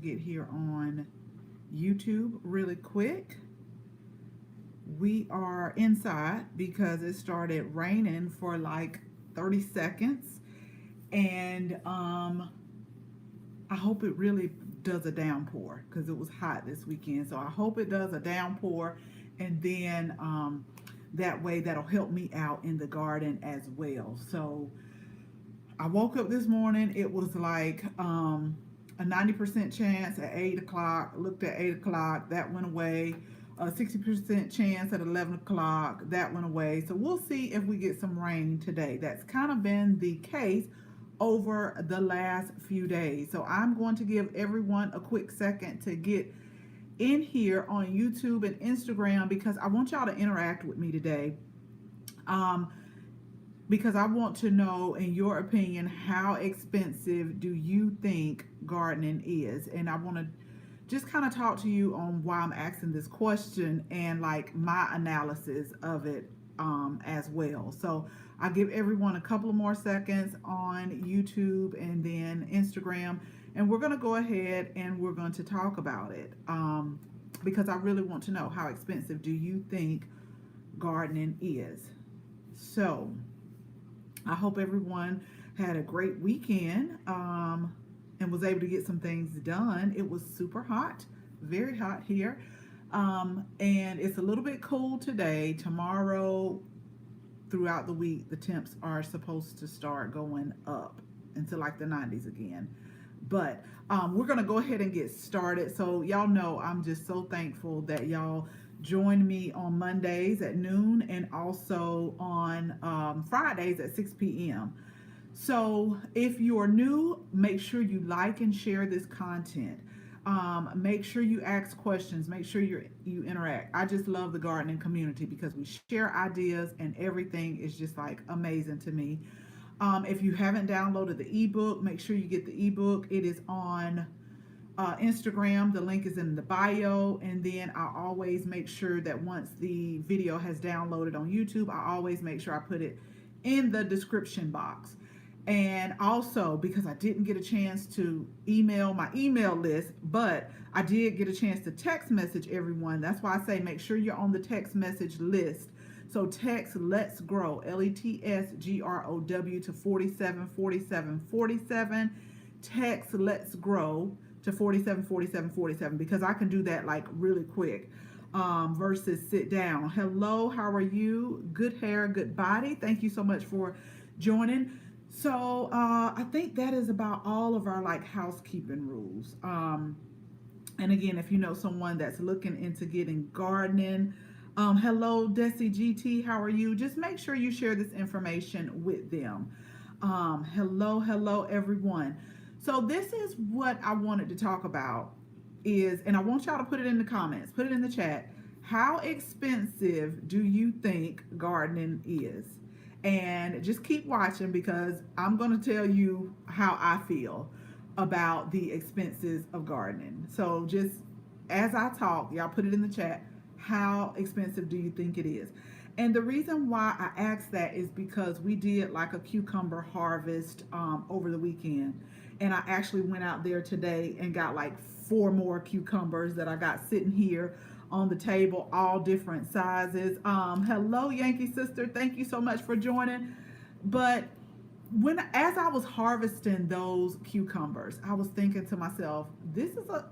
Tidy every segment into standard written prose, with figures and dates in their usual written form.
Get here on YouTube really quick. We are inside because it started raining for like 30 seconds, and I hope it really does a downpour because it was hot this weekend. So I hope it does a downpour, and then that way that'll help me out in the garden as well. So I woke up this morning. It was like a 90% chance at 8 o'clock. Looked at 8 o'clock. That went away. A 60% chance at 11 o'clock. That went away. So we'll see if we get some rain today. That's kind of been the case over the last few days. So I'm going to give everyone a quick second to get in here on YouTube and Instagram because I want y'all to interact with me today. Um, because I want to know, in your opinion, how expensive do you think gardening is? And I want to just kind of talk to you on why I'm asking this question and like my analysis of it as well. So I'll give everyone a couple of more seconds on YouTube and then Instagram, and we're going to go ahead and we're going to talk about it because I really want to know, how expensive do you think gardening is? So I hope everyone had a great weekend and was able to get some things done. It was super hot, very hot here. And it's a little bit cool today. Tomorrow, throughout the week, the temps are supposed to start going up into like the 90s again. But we're going to go ahead and get started. So y'all know I'm just so thankful that y'all join me on Mondays at noon and also on Fridays at 6 p.m. So if you're new, make sure you like and share this content. Make sure you ask questions. Make sure you interact. I just love the gardening community because we share ideas and everything is just like amazing to me. If you haven't downloaded the ebook, make sure you get the ebook. It is on Instagram. The link is in the bio. And then I always make sure that once the video has downloaded on YouTube, I always make sure I put it in the description box. And also, because I didn't get a chance to email my email list, but I did get a chance to text message everyone. That's why I say make sure you're on the text message list. So text Let's Grow, LETSGROW to 474747. Text Let's Grow to 474747 because I can do that like really quick versus sit down. Hello, how are you? Good hair, good body. Thank you so much for joining. So I think that is about all of our like housekeeping rules. And again, if you know someone that's looking into getting gardening, hello, Desi GT, how are you? Just make sure you share this information with them. Hello, everyone. So this is what I wanted to talk about is, and I want y'all to put it in the comments, put it in the chat. How expensive do you think gardening is? And just keep watching because I'm going to tell you how I feel about the expenses of gardening. So just as I talk, y'all put it in the chat. How expensive do you think it is? And the reason why I asked that is because we did like a cucumber harvest over the weekend. And I actually went out there today and got like 4 more cucumbers that I got sitting here on the table, all different sizes. Hello, Yankee sister. Thank you so much for joining. But as I was harvesting those cucumbers, I was thinking to myself, this is a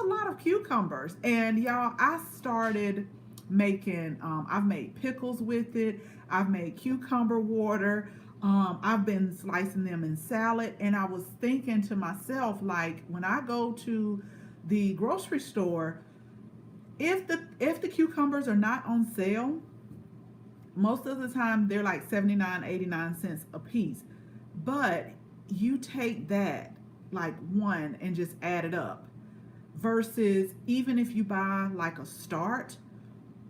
lot of cucumbers. And y'all, I started making, I've made pickles with it. I've made cucumber water. I've been slicing them in salad. And I was thinking to myself, like, when I go to the grocery store, if the cucumbers are not on sale, most of the time they're like 79, 89 cents a piece. But you take that like one and just add it up versus even if you buy like a start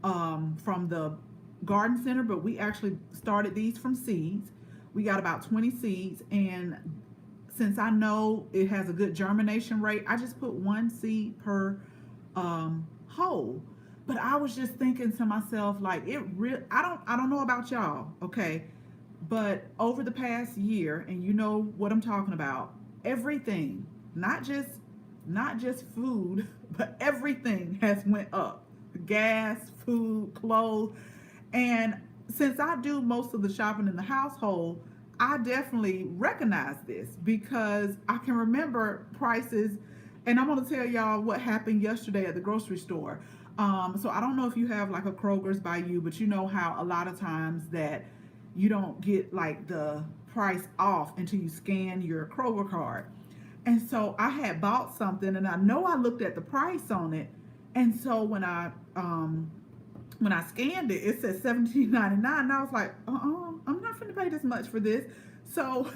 from the garden center, but we actually started these from seeds. We got about 20 seeds, and since I know it has a good germination rate, I just put 1 seed per hole. But I was just thinking to myself, like, I don't know about y'all, okay, but over the past year, and you know what I'm talking about, everything, not just not just food, but everything has went up. Gas, food, clothes. And since I do most of the shopping in the household, I definitely recognize this because I can remember prices. And I'm going to tell y'all what happened yesterday at the grocery store. So I don't know if you have like a Kroger's by you, but you know how a lot of times that you don't get like the price off until you scan your Kroger card. And so I had bought something and I know I looked at the price on it. And so when I scanned it, it said $17.99, and I was like, I'm not finna pay this much for this. So,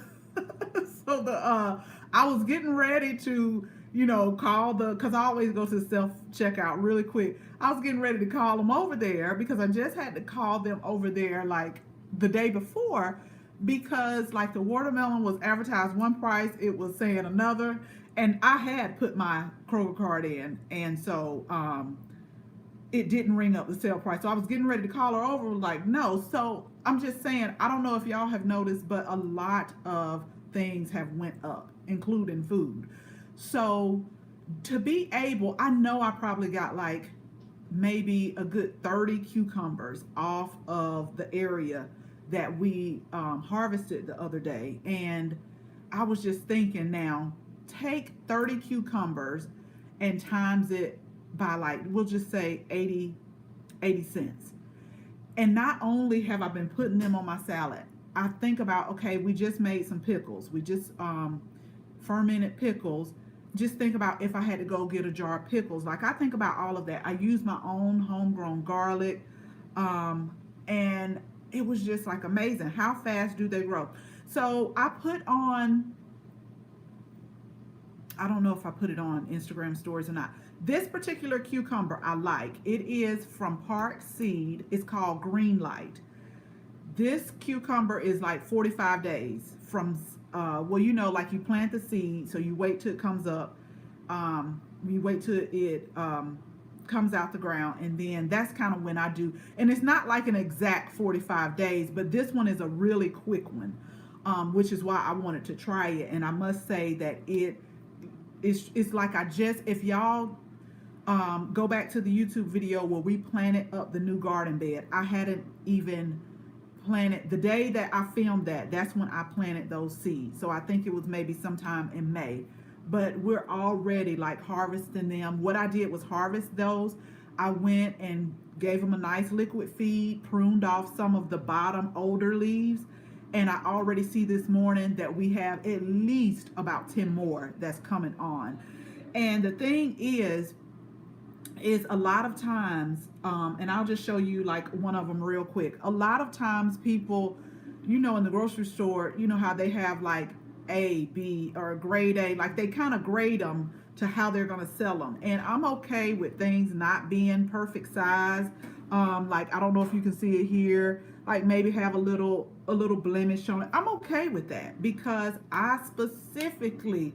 I was getting ready to, call because I always go to the self checkout really quick. I was getting ready to call them over there because I just had to call them over there like the day before because like the watermelon was advertised one price, it was saying another, and I had put my Kroger card in, and so it didn't ring up the sale price. So I was getting ready to call her over, like, no. So I'm just saying, I don't know if y'all have noticed, but a lot of things have went up, including food. So to be able, I know I probably got like maybe a good 30 cucumbers off of the area that we harvested the other day. And I was just thinking, now take 30 cucumbers and times it by like, we'll just say 80 cents. And not only have I been putting them on my salad, I think about, okay, we just made some pickles. We just fermented pickles. Just think about if I had to go get a jar of pickles. Like, I think about all of that. I use my own homegrown garlic. And it was just like amazing. How fast do they grow? So I put on, I don't know if I put it on Instagram stories or not. This particular cucumber I like. It is from Park Seed. It's called Green Light. This cucumber is like 45 days from, like you plant the seed, so you wait till it comes up. You wait till it comes out the ground, and then that's kind of when I do. And it's not like an exact 45 days, but this one is a really quick one, which is why I wanted to try it. And I must say that it's like if y'all go back to the YouTube video where we planted up the new garden bed, I hadn't even planted the day that I filmed that's when I planted those seeds. So I think it was maybe sometime in May, but we're already like harvesting them. What I did was harvest those. I went and gave them a nice liquid feed, pruned off some of the bottom older leaves, and I already see this morning that we have at least about 10 more that's coming on. And the thing is a lot of times, and I'll just show you like one of them real quick. A lot of times people, in the grocery store, how they have like A, B, or grade A, like they kind of grade them to how they're going to sell them. And I'm okay with things not being perfect size. Like, I don't know if you can see it here, like maybe have a little blemish on it. I'm okay with that because I specifically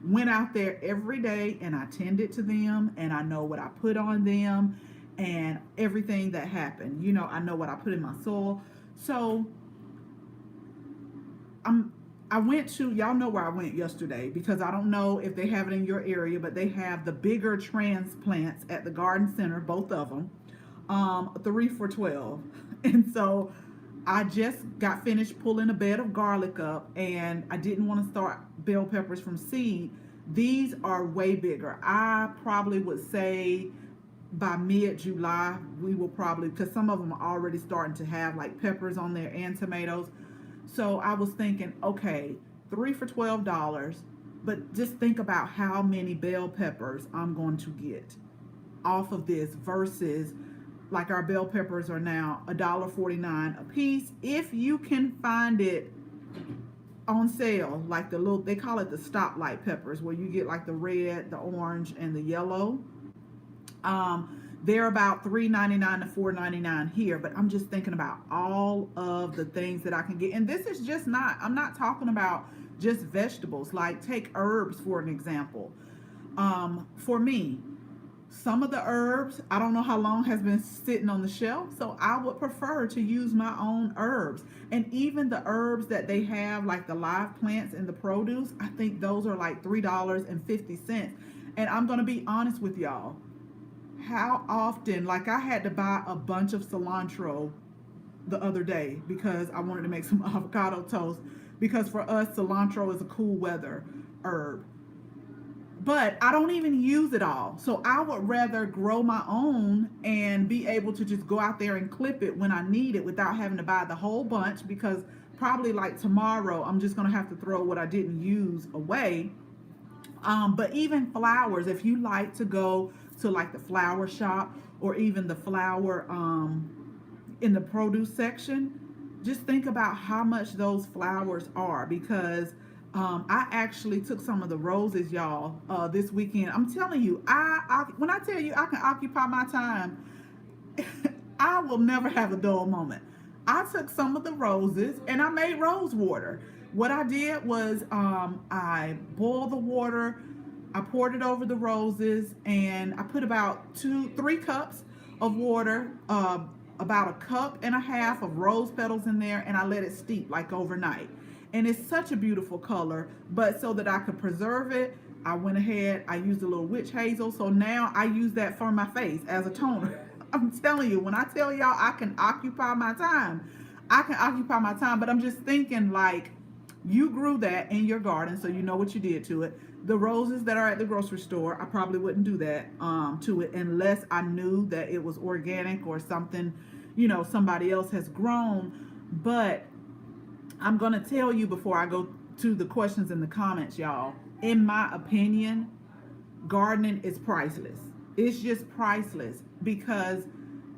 went out there every day and I tended to them, and I know what I put on them and everything that happened. I know what I put in my soil. So I went to, y'all know where I went yesterday, because I don't know if they have it in your area, but they have the bigger transplants at the garden center, both of them, 3 for $12. And so I just got finished pulling a bed of garlic up, and I didn't want to start bell peppers from seed. These are way bigger. I probably would say by mid-July, we will probably, because some of them are already starting to have like peppers on there and tomatoes. So I was thinking, okay, 3 for $12, but just think about how many bell peppers I'm going to get off of this versus like our bell peppers are now $1.49 a piece. If you can find it on sale, like they call it the stoplight peppers, where you get like the red, the orange, and the yellow. They're about $3.99 to $4.99 here, but I'm just thinking about all of the things that I can get. And this is just I'm not talking about just vegetables. Like, take herbs for an example. For me, some of the herbs, I don't know how long has been sitting on the shelf, so I would prefer to use my own herbs. And even the herbs that they have, like the live plants and the produce, I think those are like $3.50. And I'm going to be honest with y'all. How often, like I had to buy a bunch of cilantro the other day because I wanted to make some avocado toast, because for us cilantro is a cool weather herb. But I don't even use it all. So I would rather grow my own and be able to just go out there and clip it when I need it without having to buy the whole bunch, because probably like tomorrow I'm just going to have to throw what I didn't use away. But even flowers, if you like to go to like the flower shop or even the flower in the produce section, just think about how much those flowers are, because I actually took some of the roses, y'all, this weekend. I'm telling you, I when I tell you I can occupy my time, I will never have a dull moment. I took some of the roses and I made rose water. What I did was I boiled the water, I poured it over the roses, and I put about 3 cups of water, about a cup and a half of rose petals in there, and I let it steep like overnight. And it's such a beautiful color, but so that I could preserve it, I went ahead, I used a little witch hazel. So now I use that for my face as a toner. I'm telling you, when I tell y'all I can occupy my time, I can occupy my time. But I'm just thinking, like, you grew that in your garden, so you know what you did to it. The roses that are at the grocery store, I probably wouldn't do that to it unless I knew that it was organic or something, somebody else has grown. But I'm going to tell you before I go to the questions in the comments, y'all. In my opinion, gardening is priceless. It's just priceless, because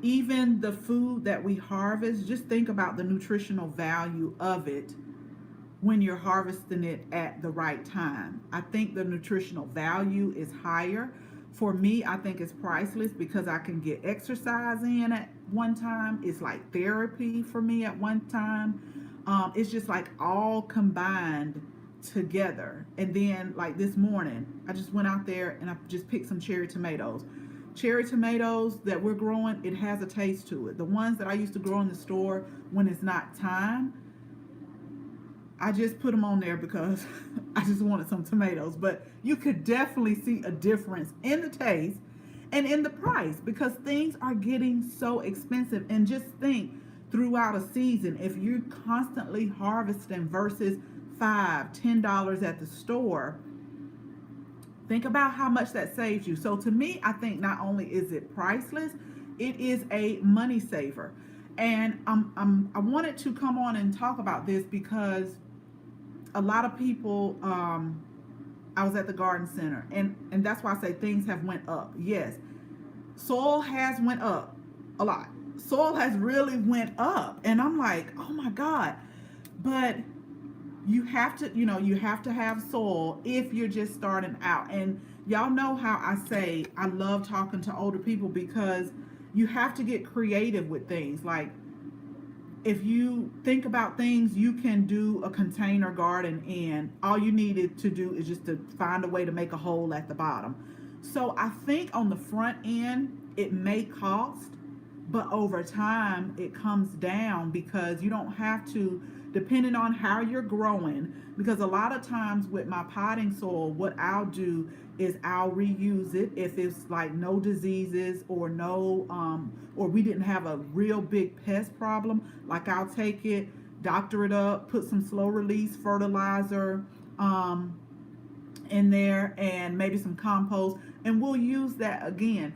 even the food that we harvest, just think about the nutritional value of it when you're harvesting it at the right time. I think the nutritional value is higher. For me, I think it's priceless because I can get exercise in at one time. It's like therapy for me at one time. It's just like all combined together. And then like this morning, I just went out there and I just picked some cherry tomatoes. Cherry tomatoes that we're growing, it has a taste to it. The ones that I used to grow in the store when it's not time, I just put them on there because I just wanted some tomatoes. But you could definitely see a difference in the taste and in the price, because things are getting so expensive. And just think, throughout a season, if you're constantly harvesting versus $5, $10 at the store, think about how much that saves you. So to me, I think not only is it priceless, it is a money saver. And I wanted to come on and talk about this because a lot of people, I was at the garden center, and that's why I say things have went up. Yes, soil has went up a lot. Soil has really went up, and I'm like, oh my God. But you have to, you have to have soil if you're just starting out. And y'all know how I say I love talking to older people, because you have to get creative with things. Like, if you think about things you can do a container garden in, all you needed to do is just to find a way to make a hole at the bottom. So I think on the front end it may cost, but over time it comes down, because you don't have to, depending on how you're growing. Because a lot of times with my potting soil, what I'll do is I'll reuse it if it's like no diseases or no or we didn't have a real big pest problem. Like, I'll take it, doctor it up, put some slow release fertilizer in there, and maybe some compost, and we'll use that again.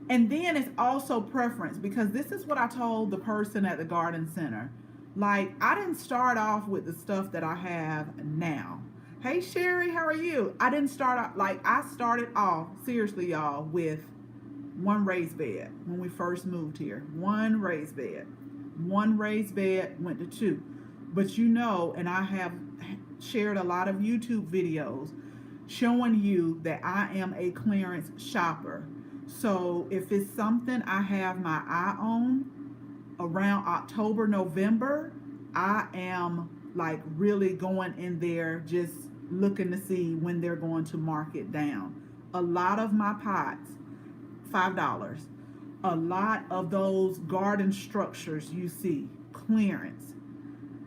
And then it's also preference, because this is what I told the person at the garden center. Like, I didn't start off with the stuff that I have now. Hey Sherry, how are you? I didn't start out, like, I started off, seriously y'all, with one raised bed when we first moved here. One raised bed. One raised bed went to 2. But and I have shared a lot of YouTube videos showing you that I am a clearance shopper. So if it's something I have my eye on around October, November, I am like really going in there just looking to see when they're going to mark it down. A lot of my pots, $5. A lot of those garden structures you see, clearance.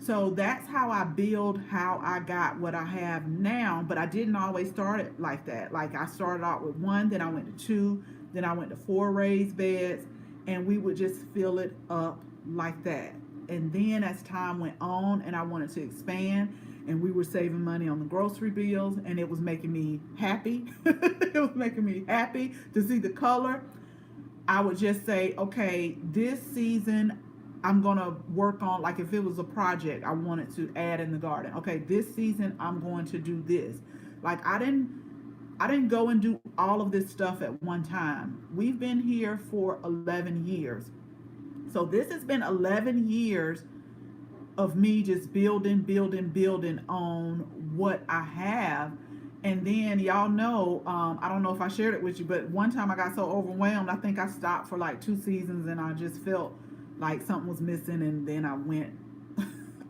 So that's how I build how I got what I have now, but I didn't always start it like that. Like I started out with one, then I went to two, then I went to four raised beds, and we would just fill it up like that. And then as time went on and I wanted to expand, and we were saving money on the grocery bills, and it was making me happy. It was making me happy to see the color. I would just say, okay, this season I'm gonna work on, like if it was a project I wanted to add in the garden. Okay, this season I'm going to do this. Like I didn't go and do all of this stuff at one time. We've been here for 11 years. So this has been 11 years of me just building, building, building on what I have. And then y'all know, I don't know if I shared it with you, but one time I got so overwhelmed, I think I stopped for like 2 seasons, and I just felt like something was missing, and then I went,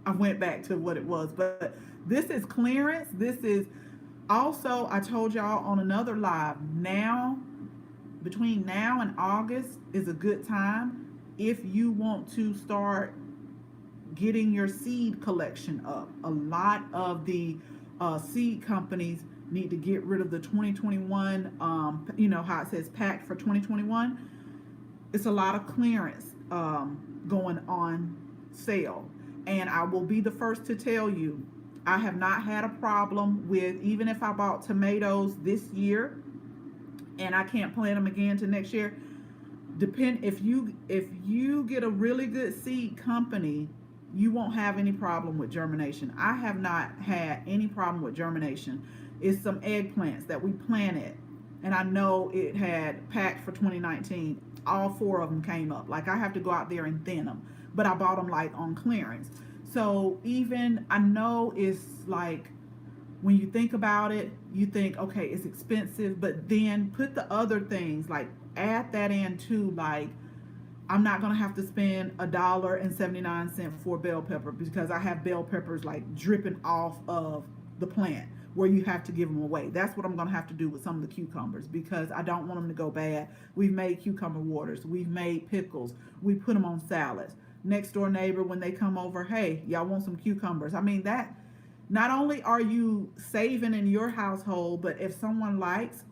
I went back to what it was. But this is clearance. This is also, I told y'all on another live. Now, between now and August is a good time if you want to start getting your seed collection up. A lot of the seed companies need to get rid of the 2021, you know how it says packed for 2021. It's a lot of clearance going on sale. And I will be the first to tell you, I have not had a problem with, even if I bought tomatoes this year and I can't plant them again to next year. If you get a really good seed company, you won't have any problem with germination. I have not had any problem with germination. It's some eggplants that we planted, and I know it had packed for 2019. All four of them came up. Like I have to go out there and thin them, but I bought them like on clearance. So even I know it's like, when you think about it, you think, okay, it's expensive, but then put the other things, like add that in too. Like I'm not gonna have to spend $1.79 for bell pepper, because I have bell peppers like dripping off of the plant where you have to give them away. That's what I'm gonna have to do with some of the cucumbers, because I don't want them to go bad. We've made cucumber waters, we've made pickles, we put them on salads. Next door neighbor, when they come over, hey, y'all want some cucumbers? I mean, that not only are you saving in your household, but if someone likes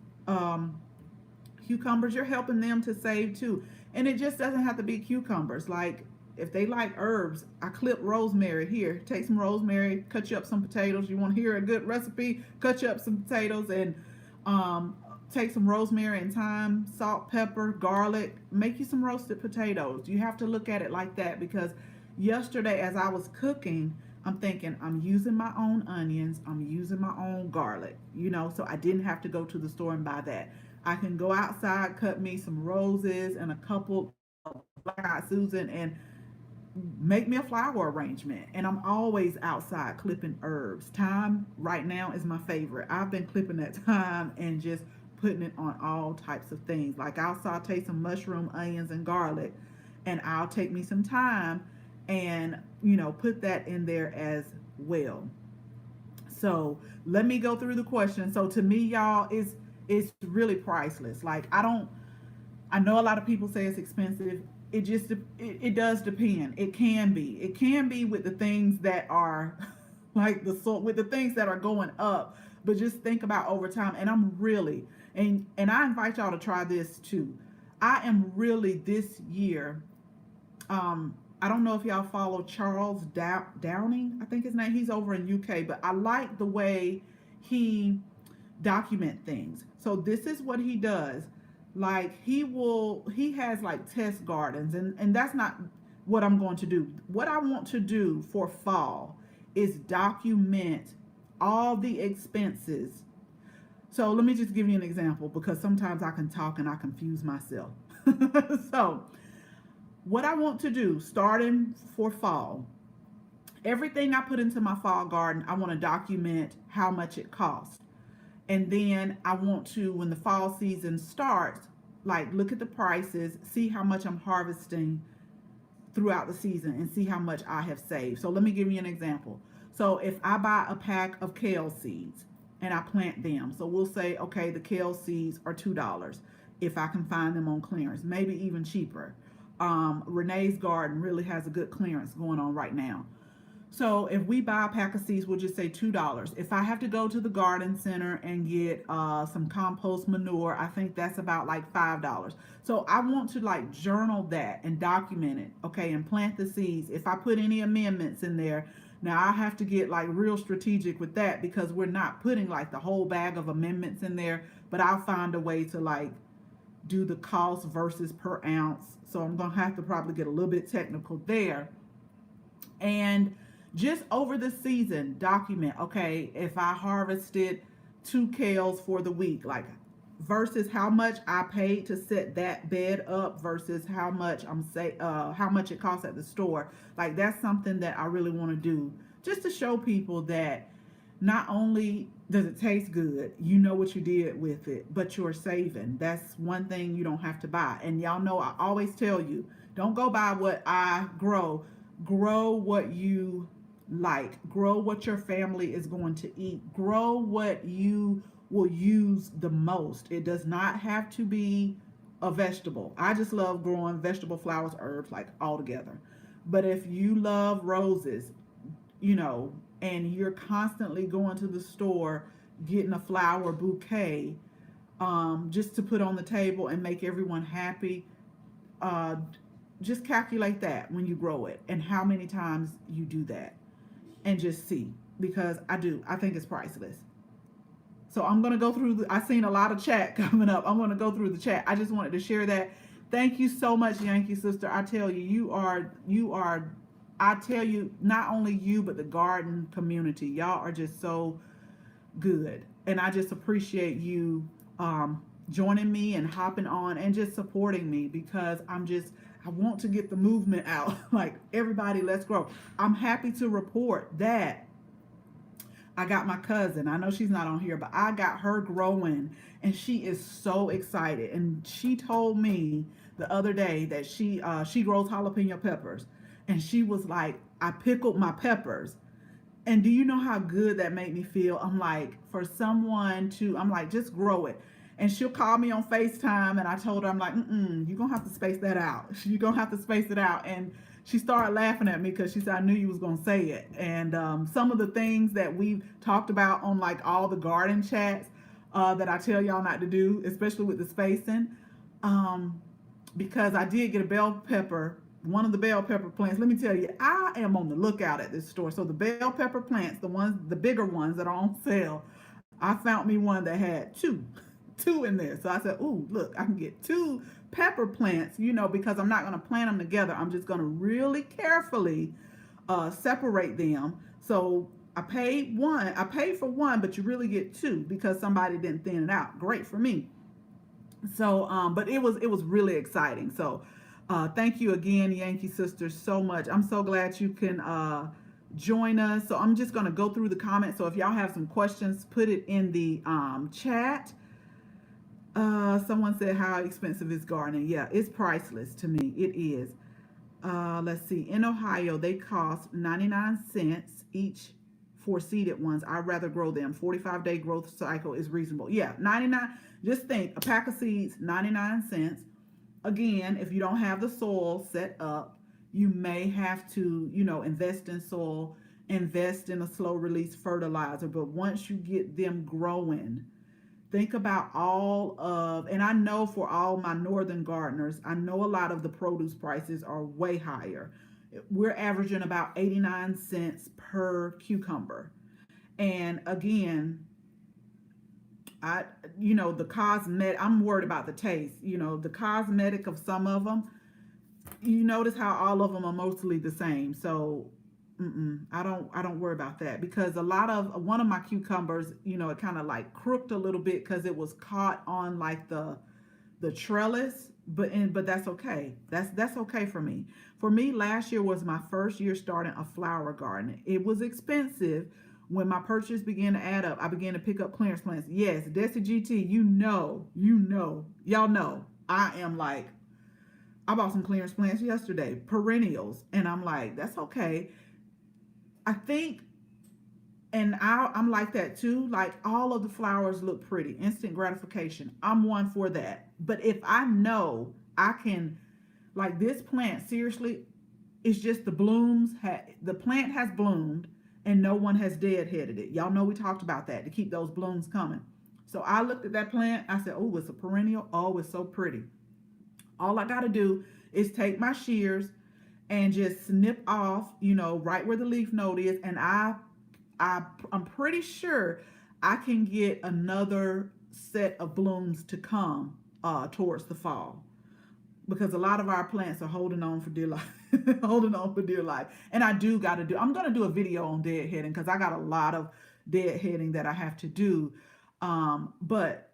cucumbers, you're helping them to save too. And it just doesn't have to be cucumbers. Like if they like herbs, I clip rosemary. Here, take some rosemary, cut you up some potatoes. You want to hear a good recipe? Cut you up some potatoes, and take some rosemary and thyme, salt, pepper, garlic. Make you some roasted potatoes. You have to look at it like that, because yesterday as I was cooking, I'm thinking I'm using my own onions, I'm using my own garlic, so I didn't have to go to the store and buy that. I can go outside, cut me some roses and a couple of black-eyed Susan, and make me a flower arrangement. And I'm always outside clipping herbs. Thyme right now is my favorite. I've been clipping that thyme and just putting it on all types of things. Like I'll saute some mushroom, onions, and garlic, and I'll take me some thyme and put that in there as well. So let me go through the question. So to me, y'all, it's really priceless. Like I know a lot of people say it's expensive. It does depend. It can be with the things that are like with the things that are going up. But just think about over time. And I'm really, and I invite y'all to try this too. I am really this year. I don't know if y'all follow Charles Downing, I think his name. He's over in UK, but I like the way he document things. So this is what he does. Like he has like test gardens, and that's not what I'm going to do. What I want to do for fall is document all the expenses. So let me just give you an example, because sometimes I can talk and I confuse myself. So what I want to do starting for fall, everything I put into my fall garden, I want to document how much it costs. And then I want to, when the fall season starts, like look at the prices, see how much I'm harvesting throughout the season, and see how much I have saved. So let me give you an example. So if I buy a pack of kale seeds and I plant them, so we'll say, okay, the kale seeds are $2 if I can find them on clearance, maybe even cheaper. Renee's garden really has a good clearance going on right now. So if we buy a pack of seeds, we'll just say $2. If I have to go to the garden center and get some compost manure, I think that's about like $5. So I want to like journal that and document it, okay, and plant the seeds. If I put any amendments in there, now I have to get like real strategic with that because we're not putting like the whole bag of amendments in there, but I'll find a way to like do the cost versus per ounce. So I'm gonna have to probably get a little bit technical there. And just over the season, document, okay, if I harvested 2 kales for the week, like versus how much I paid to set that bed up versus how much it costs at the store. Like that's something that I really want to do just to show people that not only does it taste good, you know what you did with it, but you're saving. That's one thing you don't have to buy. And y'all know I always tell you, don't go buy what I grow. Grow what you like. Grow what your family is going to eat. Grow what you will use the most. It does not have to be a vegetable. I just love growing vegetable, flowers, herbs, like all together. But if you love roses, you know, and you're constantly going to the store getting a flower bouquet just to put on the table and make everyone happy, uh, just calculate that when you grow it and how many times you do that and just see, because I think it's priceless. So I'm going to go through I seen a lot of chat coming up. I'm going to go through the chat. I just wanted to share that. Thank you so much, Yankee sister. I tell you, I tell you, not only you, but the garden community. Y'all are just so good. And I just appreciate you joining me and hopping on and just supporting me because I want to get the movement out. Like, everybody, let's grow. I'm happy to report that I got my cousin. I know she's not on here, but I got her growing and she is so excited. And she told me the other day that she grows jalapeno peppers. And she was like, I pickled my peppers. And do you know how good that made me feel? I'm like, I'm like, just grow it. And she'll call me on FaceTime, and I told her, I'm like, you're going to have to space that out. You're going to have to space it out. And she started laughing at me because she said, I knew you was going to say it. And some of the things that we've talked about on like all the garden chats that I tell y'all not to do, especially with the spacing, because I did get a bell pepper, one of the bell pepper plants. Let me tell you, I am on the lookout at this store. So the bell pepper plants, the bigger ones that are on sale, I found me one that had two in there. So I said, ooh, look, I can get 2 pepper plants, because I'm not going to plant them together. I'm just going to really carefully separate them. So I paid for one, but you really get 2 because somebody didn't thin it out. Great for me. So, but it was really exciting. So, thank you again, Yankee Sisters, so much. I'm so glad you can join us. So I'm just going to go through the comments. So if y'all have some questions, put it in the chat. Someone said, how expensive is gardening? Yeah, it's priceless to me. It is. Let's see. In Ohio, they cost 99 cents each for seeded ones. I'd rather grow them. 45-day growth cycle is reasonable. Yeah, 99. Just think, a pack of seeds, 99 cents. Again, if you don't have the soil set up, you may have to, invest in soil, invest in a slow release fertilizer. But once you get them growing, think about and I know for all my northern gardeners, I know a lot of the produce prices are way higher. We're averaging about 89 cents per cucumber. And again, I'm worried about the taste. The cosmetic of some of them, you notice how all of them are mostly the same. So I don't worry about that because one of my cucumbers, it kind of like crooked a little bit because it was caught on like the trellis, but that's okay. That's okay for me. For me, last year was my first year starting a flower garden. It was expensive. When my purchase began to add up, I began to pick up clearance plants. Yes, Desi GT, y'all know, I bought some clearance plants yesterday, perennials, and I'm like, that's okay. I think, and I'm like that too. Like, all of the flowers look pretty, instant gratification. I'm one for that. But if I know I can, like this plant, seriously, It's just the blooms, the plant has bloomed and no one has deadheaded it. Y'all know we talked about that to keep those blooms coming. So I looked at that plant. I said, oh, it's a perennial. Oh, it's so pretty. All I got to do is take my shears and just snip off, right where the leaf node is. And I'm pretty sure I can get another set of blooms to come towards the fall, because a lot of our plants are holding on for dear life. Holding on for dear life. And I'm going to do a video on deadheading, because I got a lot of deadheading that I have to do. But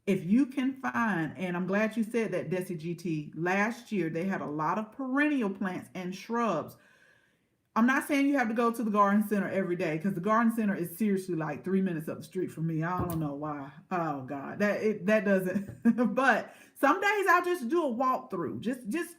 if you can find, and I'm glad you said that, Desi GT, last year they had a lot of perennial plants and shrubs. I'm not saying you have to go to the garden center every day, because the garden center is seriously like 3 minutes up the street from me. I don't know why. Oh God, that doesn't. But some days I'll just do a walkthrough. Just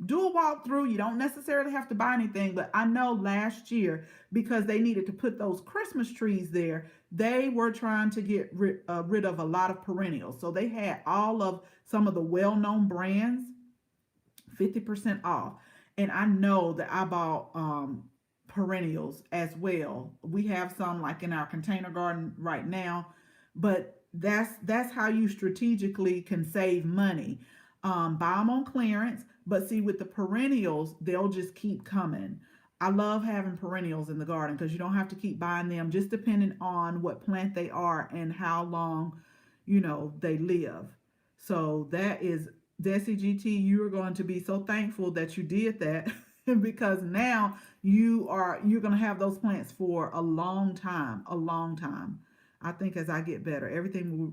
do a walkthrough. You don't necessarily have to buy anything. But I know last year, because they needed to put those Christmas trees there, they were trying to get rid of a lot of perennials. So they had all of some of the well-known brands 50% off. And I know that I bought perennials as well. We have some like in our container garden right now, but that's how you strategically can save money. Buy them on clearance, but see, with the perennials, they'll just keep coming. I love having perennials in the garden because you don't have to keep buying them, just depending on what plant they are and how long, they live. So that is Desi GT. You are going to be so thankful that you did that because now you're going to have those plants for a long time, a long time. I think as I get better, everything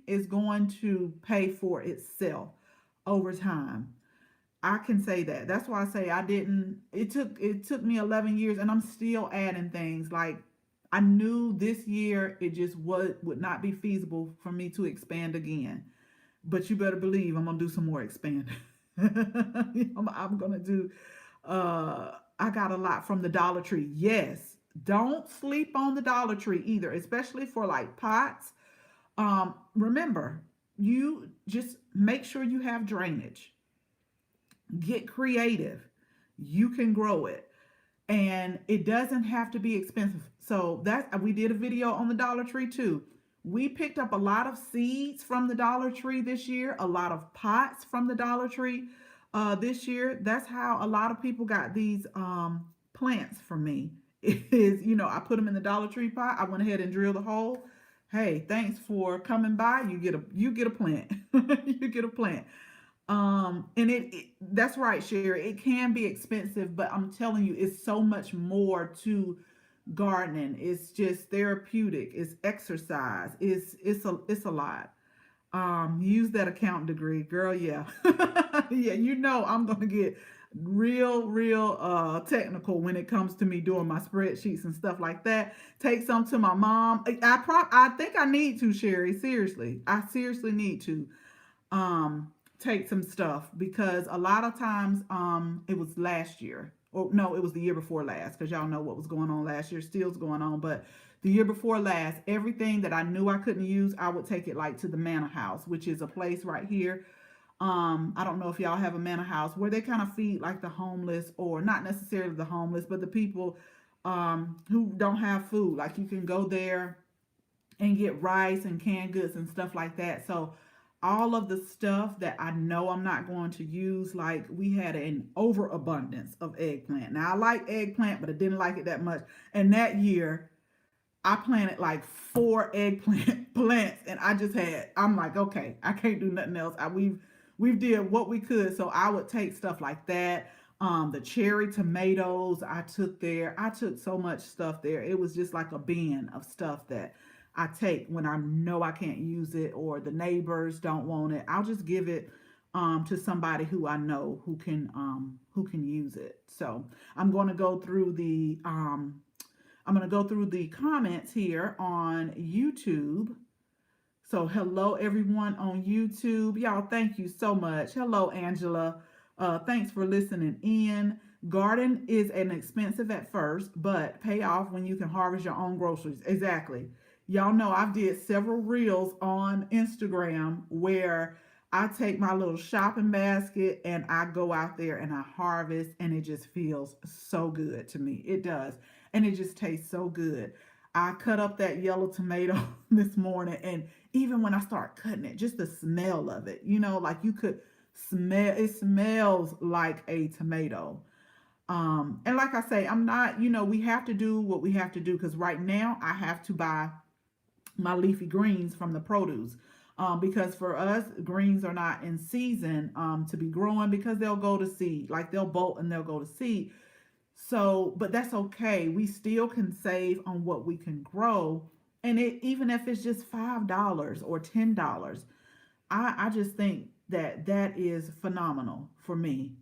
is going to pay for itself over time. I can say that. That's why I say it took me 11 years and I'm still adding things. Like, I knew this year it just would not be feasible for me to expand again. But you better believe I'm gonna do some more expanding. I'm gonna do I got a lot from the Dollar Tree. Yes. Don't sleep on the Dollar Tree either, especially for like pots. Remember, you just make sure you have drainage. Get creative. You can grow it. And it doesn't have to be expensive. So we did a video on the Dollar Tree too. We picked up a lot of seeds from the Dollar Tree this year, a lot of pots from the Dollar Tree this year. That's how a lot of people got these plants from me. I put them in the Dollar Tree pot. I went ahead and drilled a hole. Hey, thanks for coming by. You get a plant. You get a plant. And that's right, Sherry. It can be expensive, but I'm telling you, it's so much more to gardening. It's just therapeutic. It's exercise. It's a lot. Use that accounting degree, girl. Yeah. Yeah, I'm gonna get real technical when it comes to me doing my spreadsheets and stuff like that. Take some to my mom. I think I need to, Sherry. Seriously. I seriously need to take some stuff, because a lot of times it was last year, or no, it was the year before last, because y'all know what was going on last year still's going on. But the year before last, everything that I knew I couldn't use, I would take it like to the Manor House, which is a place right here. I don't know if y'all have a Manor House where they kind of feed like the homeless, or not necessarily the homeless, but the people who don't have food. Like, you can go there and get rice and canned goods and stuff like that. So all of the stuff that I know I'm not going to use, like, we had an overabundance of eggplant. Now, I like eggplant, but I didn't like it that much. And that year, I planted like 4 eggplant plants, and I'm like, okay, I can't do nothing else. We've did what we could. So I would take stuff like that. The cherry tomatoes I took there. I took so much stuff there. It was just like a bin of stuff that I take when I know I can't use it, or the neighbors don't want it. I'll just give it to somebody who I know who can use it. So I'm going to go through the comments here on YouTube. So hello everyone on YouTube. Y'all, thank you so much. Hello, Angela. Thanks for listening in. Garden is inexpensive at first, but pay off when you can harvest your own groceries. Exactly. Y'all know I've did several reels on Instagram where I take my little shopping basket and I go out there and I harvest, and it just feels so good to me. It does. And it just tastes so good. I cut up that yellow tomato this morning, and even when I start cutting it, just the smell of it, like you could smell it, smells like a tomato. And like I say, I'm not, we have to do what we have to do, because right now I have to buy my leafy greens from the produce. Because for us, greens are not in season to be growing, because they'll go to seed. Like they'll bolt and they'll go to seed. So, but that's okay. We still can save on what we can grow. And even if it's just $5 or $10, I just think that that is phenomenal for me.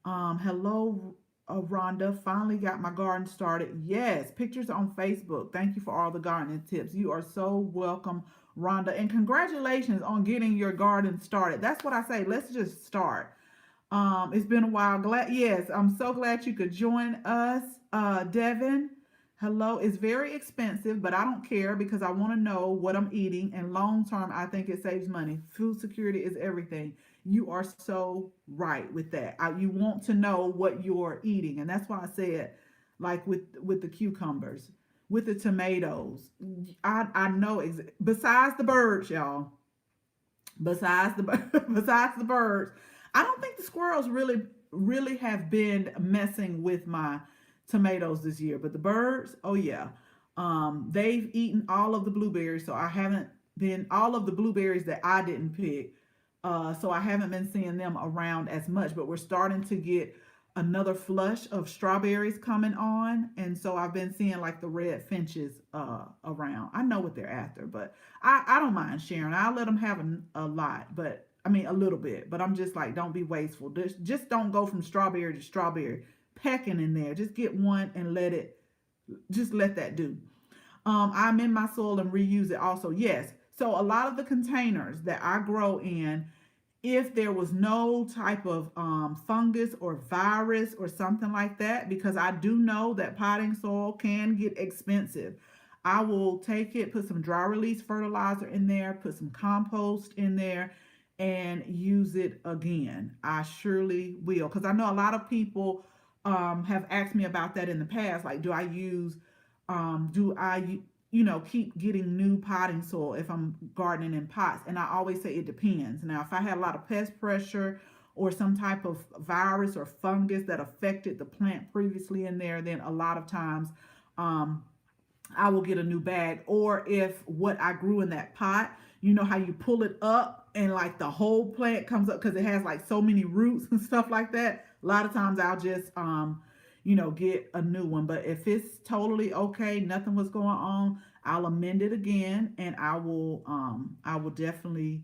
Hello, Rhonda. Finally got my garden started. Yes, pictures on Facebook. Thank you for all the gardening tips. You are so welcome, Rhonda. And congratulations on getting your garden started. That's what I say. Let's just start. It's been a while. Yes, I'm so glad you could join us, Devin. Hello. It's very expensive, but I don't care, because I want to know what I'm eating. And long term, I think it saves money. Food security is everything. You are so right with that. You want to know what you're eating, and that's why I said, like with the cucumbers, with the tomatoes. I know besides the birds, y'all. Besides the besides the birds, I don't think the squirrels really have been messing with my tomatoes this year. But the birds, oh yeah, they've eaten all of the blueberries. So I haven't been all of the blueberries that I didn't pick. So I haven't been seeing them around as much. But we're starting to get another flush of strawberries coming on, and so I've been seeing like the red finches around. I know what they're after, but I don't mind sharing. I'll let them have a lot, but I mean a little bit. But I'm just like, don't be wasteful. Just don't go from strawberry to strawberry, pecking in there. Just get one and just let that do. I'm in my soil and reuse it also. Yes. So a lot of the containers that I grow in, if there was no type of fungus or virus or something like that, because I do know that potting soil can get expensive, I will take it, put some dry release fertilizer in there, put some compost in there, and use it again. I surely will, because I know a lot of people have asked me about that in the past. Like, do I keep getting new potting soil if I'm gardening in pots? And I always say it depends. Now, if I had a lot of pest pressure or some type of virus or fungus that affected the plant previously in there, then a lot of times um, I will get a new bag. Or if what I grew in that pot, you know how you pull it up and like the whole plant comes up because it has like so many roots and stuff like that. A lot of times I'll just get a new one. But if it's totally okay, nothing was going on, I'll amend it again, and I will definitely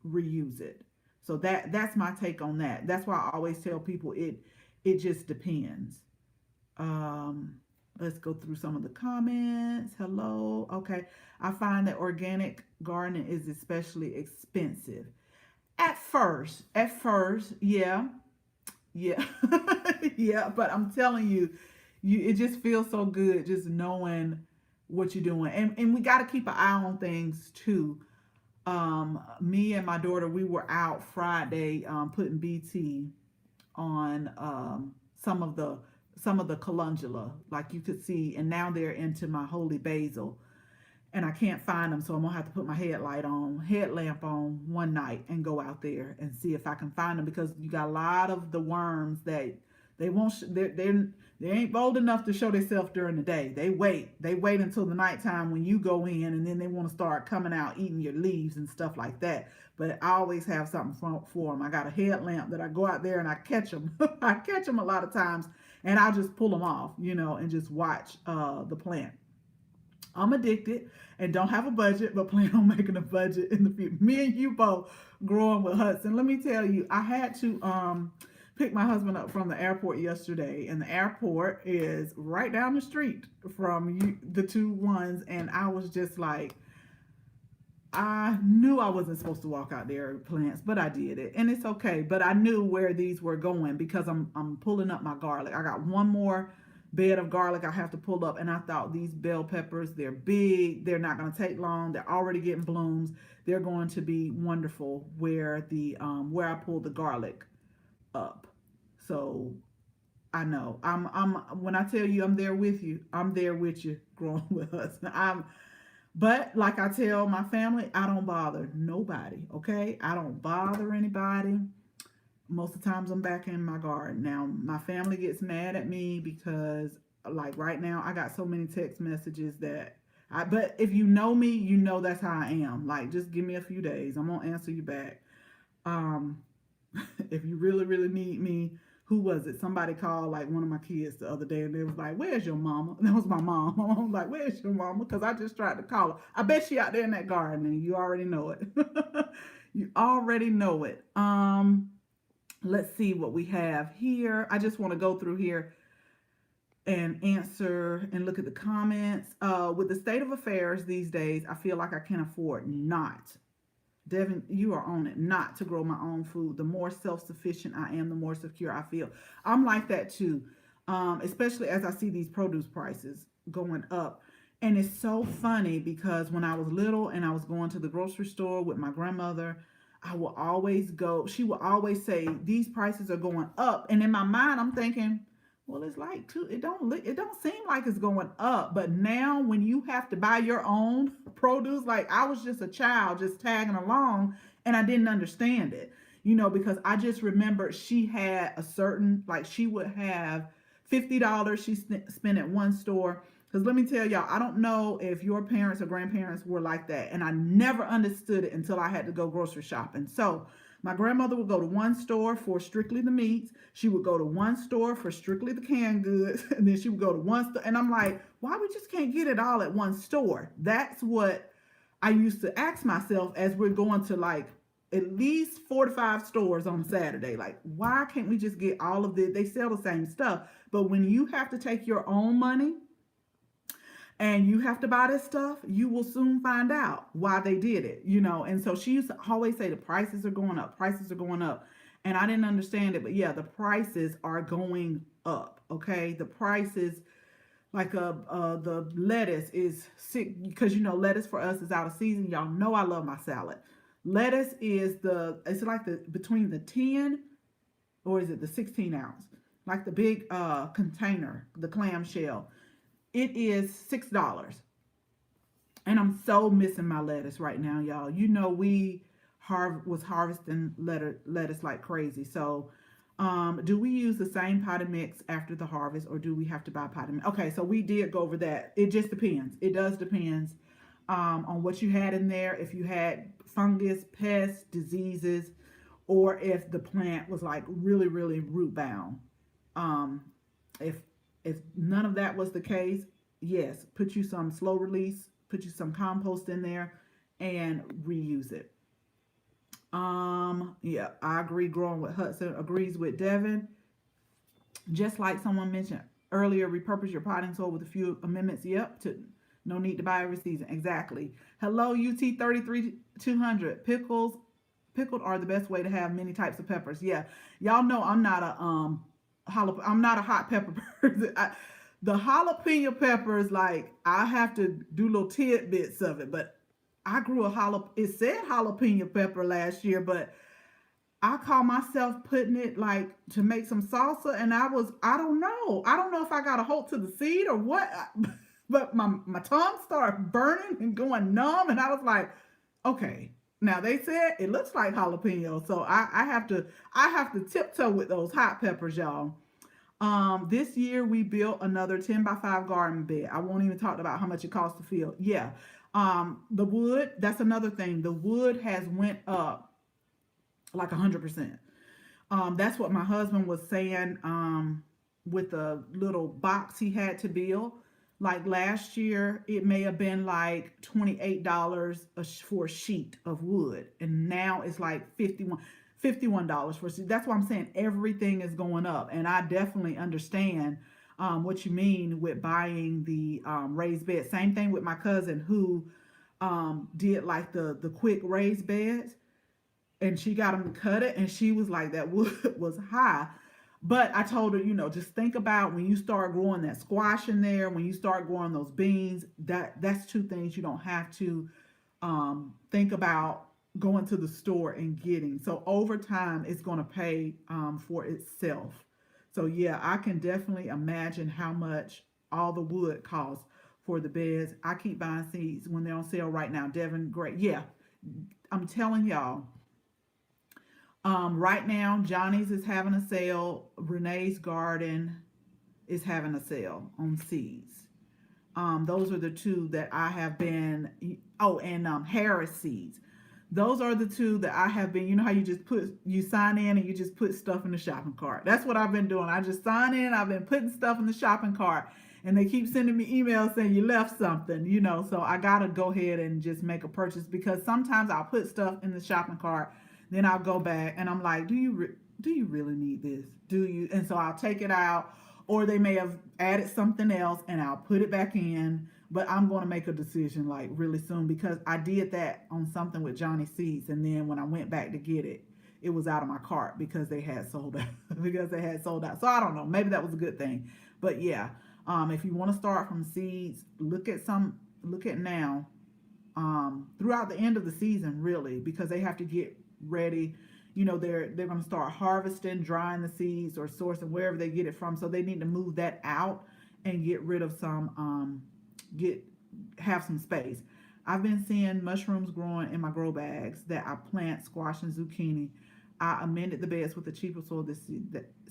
reuse it. So that's my take on that. That's why I always tell people it just depends. Um, let's go through some of the comments. Hello. Okay. I find that organic gardening is especially expensive. At first, yeah. Yeah. Yeah, but I'm telling you, it just feels so good just knowing what you're doing. And we got to keep an eye on things too. Me and my daughter, we were out Friday putting BT on some of the calendula, like you could see, and now they're into my holy basil, and I can't find them, so I'm gonna have to put my headlamp on one night and go out there and see if I can find them, because you got a lot of the worms that they won't. They ain't bold enough to show themselves during the day. They wait until the nighttime when you go in, and then they want to start coming out eating your leaves and stuff like that. But I always have something for them. I got a headlamp that I go out there and I catch them. I catch them a lot of times, and I'll just pull them off, and just watch the plant. I'm addicted and don't have a budget, but plan on making a budget in the future. Me and you both growing with Hudson. Let me tell you, I had to pick my husband up from the airport yesterday, and the airport is right down the street from the two ones, and I was just like, I knew I wasn't supposed to walk out there with plants, but I did it, and it's okay. But I knew where these were going because I'm pulling up my garlic. I got one more bed of garlic I have to pull up. And I thought these bell peppers, they're big, they're not going to take long, they're already getting blooms, they're going to be wonderful where I pulled the garlic up. So I know I'm when I tell you I'm there with you, I'm there with you growing with us. But like I tell my family, I don't bother nobody, okay? I don't bother anybody. Most of the times I'm back in my garden. Now, my family gets mad at me because, like right now, I got so many text messages but if you know me, you know that's how I am. Like, just give me a few days. I'm going to answer you back. Um, if you really, really need me, who was it? Somebody called like one of my kids the other day and they was like, "Where's your mama?" And that was my mom. I was like, "Where's your mama?" Because I just tried to call her. I bet she out there in that garden and you already know it. You already know it. Let's see what we have here. I just want to go through here and answer and look at the comments. With the state of affairs these days, I feel like I can afford not. Devin, you are on it. Not to grow my own food. The more self-sufficient I am, the more secure I feel. I'm like that too. Especially as I see these produce prices going up. And it's so funny because when I was little and I was going to the grocery store with my grandmother, I will always go, she will always say, these prices are going up. And in my mind, I'm thinking, well, it's like it don't seem like it's going up. But now when you have to buy your own produce, like I was just a child just tagging along and I didn't understand it, because I just remembered she had a certain, like she would have $50 she spent at one store. Because let me tell y'all, I don't know if your parents or grandparents were like that. And I never understood it until I had to go grocery shopping. So my grandmother would go to one store for strictly the meats. She would go to one store for strictly the canned goods. And then she would go to one store. And I'm like, why we just can't get it all at one store? That's what I used to ask myself as we're going to like at least 4 to 5 stores on Saturday. Like, why can't we just get all of they sell the same stuff. But when you have to take your own money and you have to buy this stuff, you will soon find out why they did it, And so she used to always say the prices are going up, prices are going up. And I didn't understand it, but yeah, the prices are going up, okay? The prices, like the lettuce is sick, because lettuce for us is out of season. Y'all know I love my salad. Lettuce is it's like between the 10, or is it the 16 ounce? Like the big container, the clamshell. It is $6. And I'm so missing my lettuce right now, y'all. We was harvesting lettuce like crazy. So do we use the same potted mix after the harvest, or do we have to buy potted mix? Okay, so we did go over that. It just depends. It does depends on what you had in there. If you had fungus, pests, diseases, or if the plant was like really, really root bound. If none of that was the case, yes, put you some slow release, put you some compost in there and reuse it. Yeah, I agree. Growing with Hudson agrees with Devin. Just like someone mentioned earlier, repurpose your potting soil with a few amendments. Yep, no need to buy every season. Exactly. Hello, UT 33200. Pickled are the best way to have many types of peppers. Yeah, y'all know I'm not I'm not a hot pepper person. The jalapeno peppers, like I have to do little tidbits of it, but I grew it said jalapeno pepper last year, but I call myself putting it like to make some salsa, and I don't know if I got a hold to the seed or what, but my tongue started burning and going numb, and I was like, okay. Now they said it looks like jalapeno, so I have to tiptoe with those hot peppers, y'all. This year we built another 10 by 5 garden bed. I won't even talk about how much it costs to fill. Yeah. The wood, that's another thing. The wood has went up like 100%. That's what my husband was saying, with the little box he had to build. Like last year, it may have been like $28 for a sheet of wood. And now it's like $51 for a sheet. That's why I'm saying everything is going up. And I definitely understand what you mean with buying the raised bed. Same thing with my cousin who did like the quick raised beds. And she got them to cut it. And she was like, that wood was high. But I told her, just think about when you start growing that squash in there, when you start growing those beans, that's two things you don't have to think about going to the store and getting. So over time, it's going to pay for itself. So yeah, I can definitely imagine how much all the wood costs for the beds. I keep buying seeds when they're on sale right now. Devin, great. Yeah, I'm telling y'all, right now, Johnny's is having a sale. Renee's Garden is having a sale on seeds. Those are the two that I have been. Oh, and Harris Seeds. Those are the two that I have been. You know how you sign in and you just put stuff in the shopping cart. That's what I've been doing. I just sign in. I've been putting stuff in the shopping cart, and they keep sending me emails saying you left something. So I gotta go ahead and just make a purchase because sometimes I'll put stuff in the shopping cart, then I'll go back and I'm like, do you really need this? Do you? And so I'll take it out, or they may have added something else and I'll put it back in. But I'm going to make a decision like really soon because I did that on something with Johnny Seeds, and then when I went back to get it, it was out of my cart because they had sold out. So I don't know. Maybe that was a good thing. But yeah, if you want to start from seeds, look at now throughout the end of the season, really, because they have to get ready. They're going to start harvesting, drying the seeds or sourcing wherever they get it from. So they need to move that out and get rid of some, have some space. I've been seeing mushrooms growing in my grow bags that I plant squash and zucchini. I amended the beds with the cheaper soil this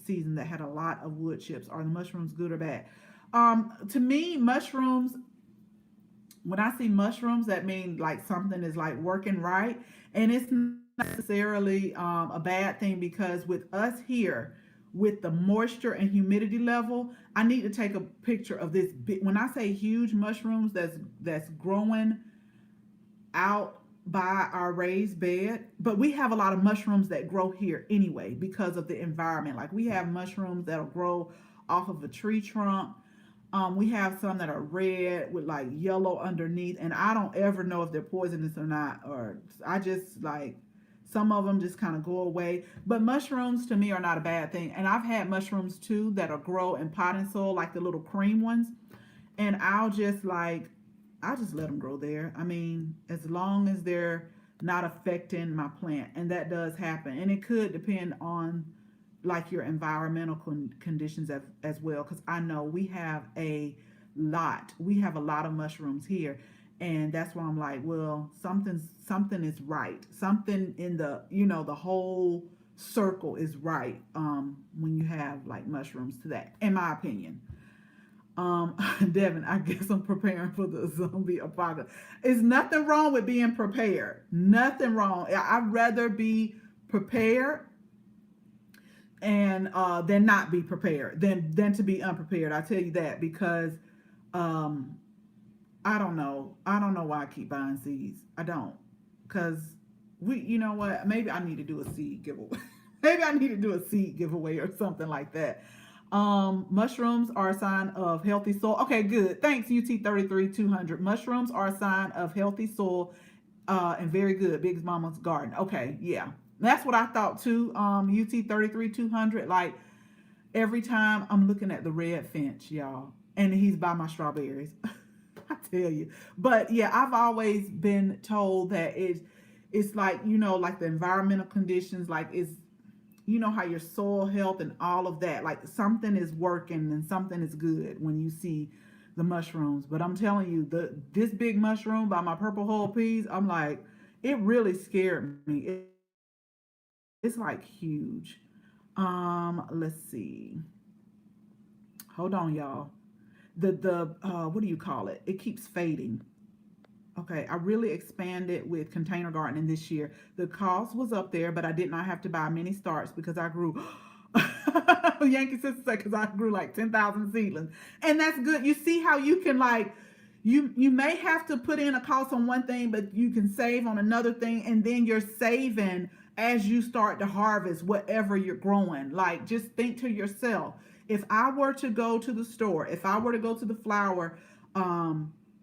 season that had a lot of wood chips. Are the mushrooms good or bad? To me, mushrooms, when I see mushrooms, that means like something is like working right, and it's not necessarily a bad thing because with us here, with the moisture and humidity level, I need to take a picture of this. When I say huge mushrooms, that's growing out by our raised bed, but we have a lot of mushrooms that grow here anyway because of the environment. Like we have mushrooms that'll grow off of a tree trunk. We have some that are red with like yellow underneath, and I don't ever know if they're poisonous or not, or I just like some of them just kind of go away. But mushrooms to me are not a bad thing, and I've had mushrooms too that'll grow in potting soil, like the little cream ones, and I just let them grow there. I mean, as long as they're not affecting my plant, and that does happen, and it could depend on like your environmental conditions as well, because I know we have a lot of mushrooms here, and that's why I'm like, well, something is right, something in the whole circle is right when you have like mushrooms to that, in my opinion. Devin, I guess I'm preparing for the zombie apocalypse. There's nothing wrong with being prepared, nothing wrong. I'd rather be prepared and than not be prepared than to be unprepared. I tell you that because um I don't know why I keep buying seeds. I don't, because you know what, maybe I need to do a seed giveaway. Maybe I need to do a seed giveaway or something like that. Mushrooms are a sign of healthy soil. Okay, good, thanks UT 33 200. Mushrooms are a sign of healthy soil and very good. Big Mama's garden. Okay, yeah, that's what I thought too. UT 33 200. Like every time I'm looking at the red finch, y'all, and he's by my strawberries. I tell you. But yeah, I've always been told that it's like, like the environmental conditions, like it's, how your soil health and all of that, like something is working and something is good when you see the mushrooms. But I'm telling you, this big mushroom by my purple hull peas, I'm like, it really scared me. It's like huge. Let's see. Hold on, y'all. The what do you call it? It keeps fading. Okay, I really expanded with container gardening this year. The cost was up there, but I did not have to buy many starts because I grew. Yankee sister said because I grew like 10,000 seedlings, and that's good. You see how you can like, you may have to put in a cost on one thing, but you can save on another thing, and then you're saving as you start to harvest whatever you're growing. Like just think to yourself, if I were to go to the store, if I were to go to the flower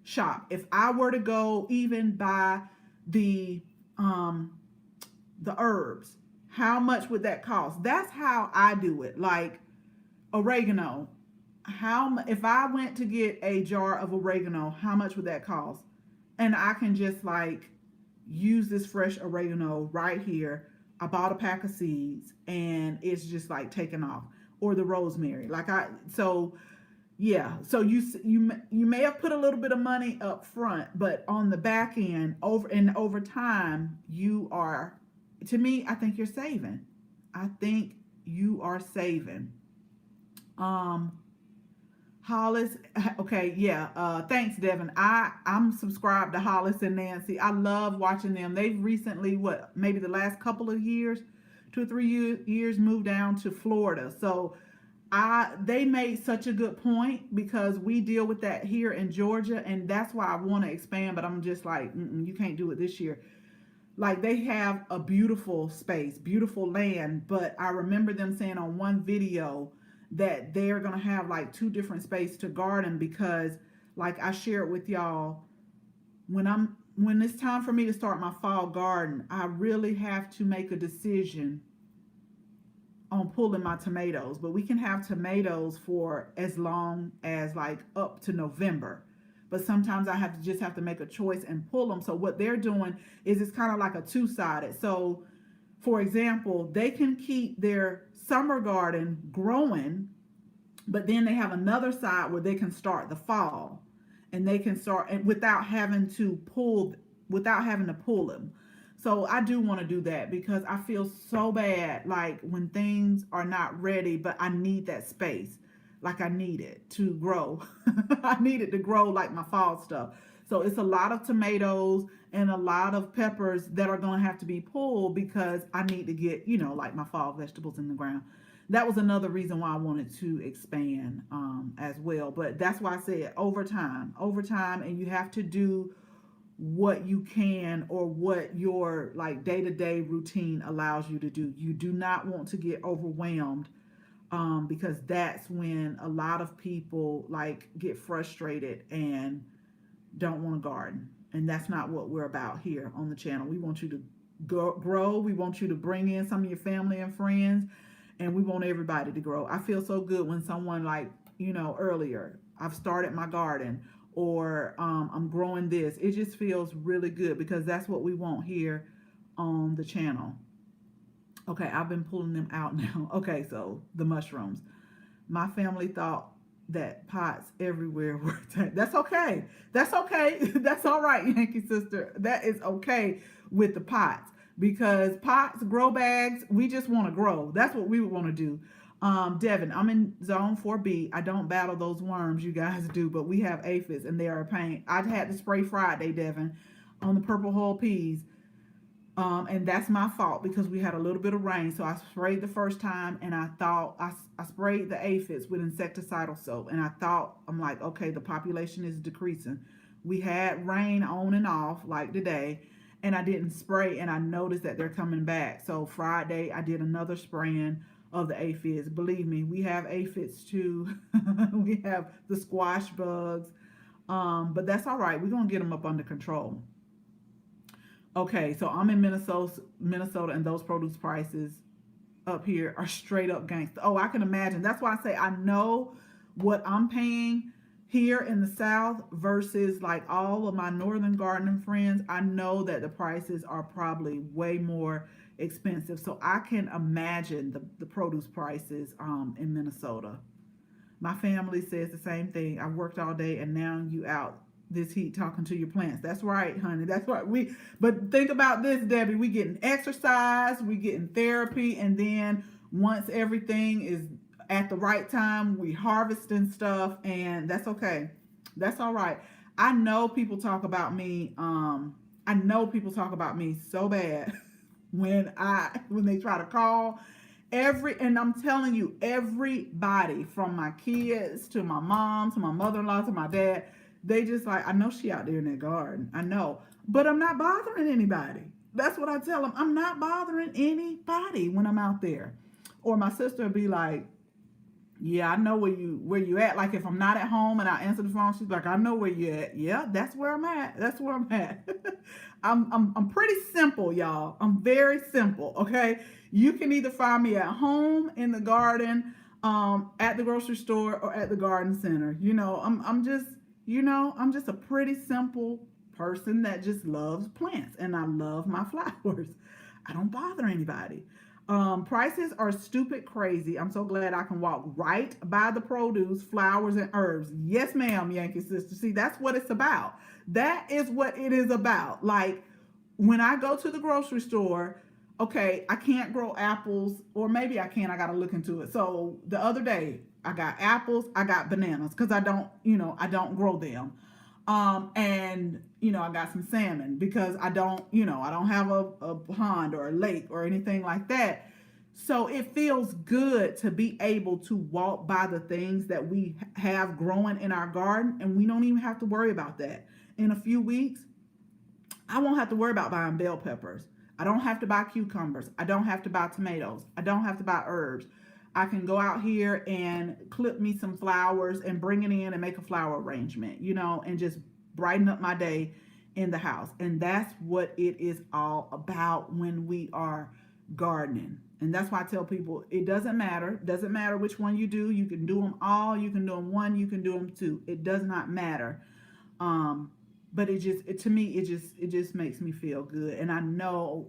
shop, if I were to go even buy the herbs, How much would that cost? That's how I do it. Like oregano. If I went to get a jar of oregano, how much would that cost? And I can just like use this fresh oregano right here. I bought a pack of seeds and it's just like taking off. Or the rosemary. So you may have put a little bit of money up front, but on the back end, over time, you are, to me, I think you're saving. I think you are saving. Um, Hollis, okay, yeah. Thanks, Devin. I'm subscribed to Hollis and Nancy. I love watching them. They've recently, maybe the last couple of years, 2 or 3 years, moved down to Florida. So they made such a good point because we deal with that here in Georgia, and that's why I want to expand. But I'm just like, you can't do it this year. Like they have a beautiful space, beautiful land, but I remember them saying on one video that they're gonna have like 2 different spaces to garden because, like I shared with y'all, when it's time for me to start my fall garden, I really have to make a decision on pulling my tomatoes. But we can have tomatoes for as long as like up to November. But sometimes I have to make a choice and pull them. So what they're doing is it's kind of like a two-sided. So for example, they can keep their summer garden growing, but then they have another side where they can start the fall, and they can start without having to pull them. So I do want to do that because I feel so bad like when things are not ready, but I need that space. Like I need it to grow. I need it to grow like my fall stuff. So it's a lot of tomatoes and a lot of peppers that are going to have to be pulled because I need to get, like my fall vegetables in the ground. That was another reason why I wanted to expand as well. But that's why I said over time, and you have to do what you can or what your like day-to-day routine allows you to do. You do not want to get overwhelmed because that's when a lot of people like get frustrated and don't want to garden. And that's not what we're about here on the channel. We want you to grow. We want you to bring in some of your family and friends, and we want everybody to grow. I feel so good when someone like, earlier, I've started my garden, or I'm growing this. It just feels really good because that's what we want here on the channel. Okay, I've been pulling them out now. Okay, so the mushrooms. My family thought that pots everywhere were that's okay. That's okay. That's all right, Yankee sister. That is okay with the pots because pots, grow bags, we just want to grow. That's what we would want to do. Devin, I'm in zone 4B. I don't battle those worms you guys do, but we have aphids and they are a pain. I had to spray Friday, Devin, on the purple hull peas. And that's my fault because we had a little bit of rain. So I sprayed the first time and I thought I sprayed the aphids with insecticidal soap. And I'm like, okay, the population is decreasing. We had rain on and off like today, and I didn't spray, and I noticed that they're coming back. So Friday I did another spraying of the aphids. Believe me, we have aphids too. We have the squash bugs. But that's all right. We're going to get them up under control. Okay, so I'm in Minnesota, and those produce prices up here are straight up gangster. Oh, I can imagine. That's why I say I know what I'm paying here in the South versus like all of my northern gardening friends. I know that the prices are probably way more expensive. So I can imagine the produce prices in Minnesota. My family says the same thing. I worked all day and now you out this heat talking to your plants. That's right, honey. That's right. But think about this, Debbie. We getting exercise, we getting therapy, and then once everything is at the right time, we harvesting stuff, and that's okay. That's all right. I know people talk about me. I know people talk about me so bad when they try to call. And I'm telling you, everybody from my kids to my mom to my mother-in-law to my dad, they just like, I know she out there in that garden. I know. But I'm not bothering anybody. That's what I tell them. I'm not bothering anybody when I'm out there. Or my sister would be like, Yeah, I know where you at. Like if I'm not at home and I answer the phone, she's like, I know where you at. Yeah, that's where I'm at. That's where I'm at. I'm pretty simple, y'all. I'm very simple. Okay. You can either find me at home, in the garden, at the grocery store, or at the garden center. I'm just a pretty simple person that just loves plants and I love my flowers. I don't bother anybody. Prices are stupid crazy. I'm so glad I can walk right by the produce, flowers, and herbs. Yes, ma'am, Yankee sister. See, that's what it's about. That is what it is about. Like when I go to the grocery store, okay, I can't grow apples, or maybe I can. I got to look into it. So the other day, I got apples, I got bananas because I don't grow them. And I got some salmon because I don't have a pond or a lake or anything like that. So it feels good to be able to walk by the things that we have growing in our garden, and we don't even have to worry about that. In a few weeks, I won't have to worry about buying bell peppers. I don't have to buy cucumbers. I don't have to buy tomatoes. I don't have to buy herbs. I can go out here and clip me some flowers and bring it in and make a flower arrangement, and just brighten up my day in the house. And that's what it is all about when we are gardening. And that's why I tell people it doesn't matter. It doesn't matter which one you do. You can do them all. You can do them one. You can do them two. It does not matter. Um, but to me it just makes me feel good, and I know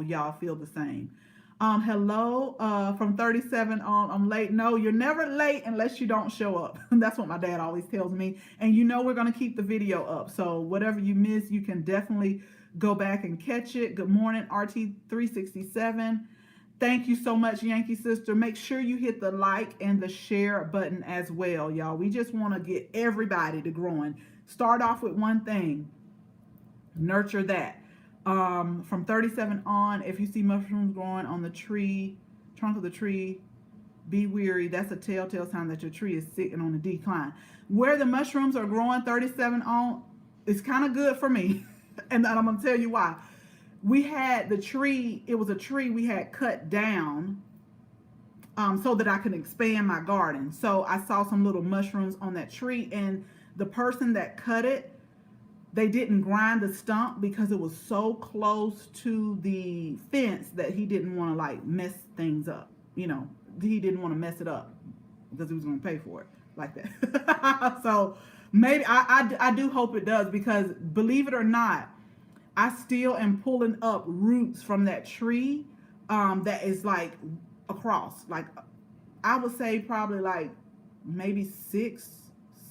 y'all feel the same. Hello, from 37 on. I'm late. No, you're never late unless you don't show up. That's what my dad always tells me. And we're gonna keep the video up, so whatever you miss, you can definitely go back and catch it. Good morning, RT367. Thank you so much, Yankee sister. Make sure you hit the like and the share button as well, y'all. We just want to get everybody to growing. Start off with one thing, nurture that. From 37 on, if you see mushrooms growing on the trunk of the tree, be weary. That's a telltale sign that your tree is sick and on the decline. Where the mushrooms are growing 37 on, it's kind of good for me. And I'm going to tell you why. We had the tree, it was a tree we had cut down so that I could expand my garden. So I saw some little mushrooms on that tree, and the person that cut it, they didn't grind the stump because it was so close to the fence that he didn't want to like mess things up. He didn't want to mess it up because he was going to pay for it like that. So maybe I do hope it does, because believe it or not, I still am pulling up roots from that tree that is like across, like I would say probably like maybe 6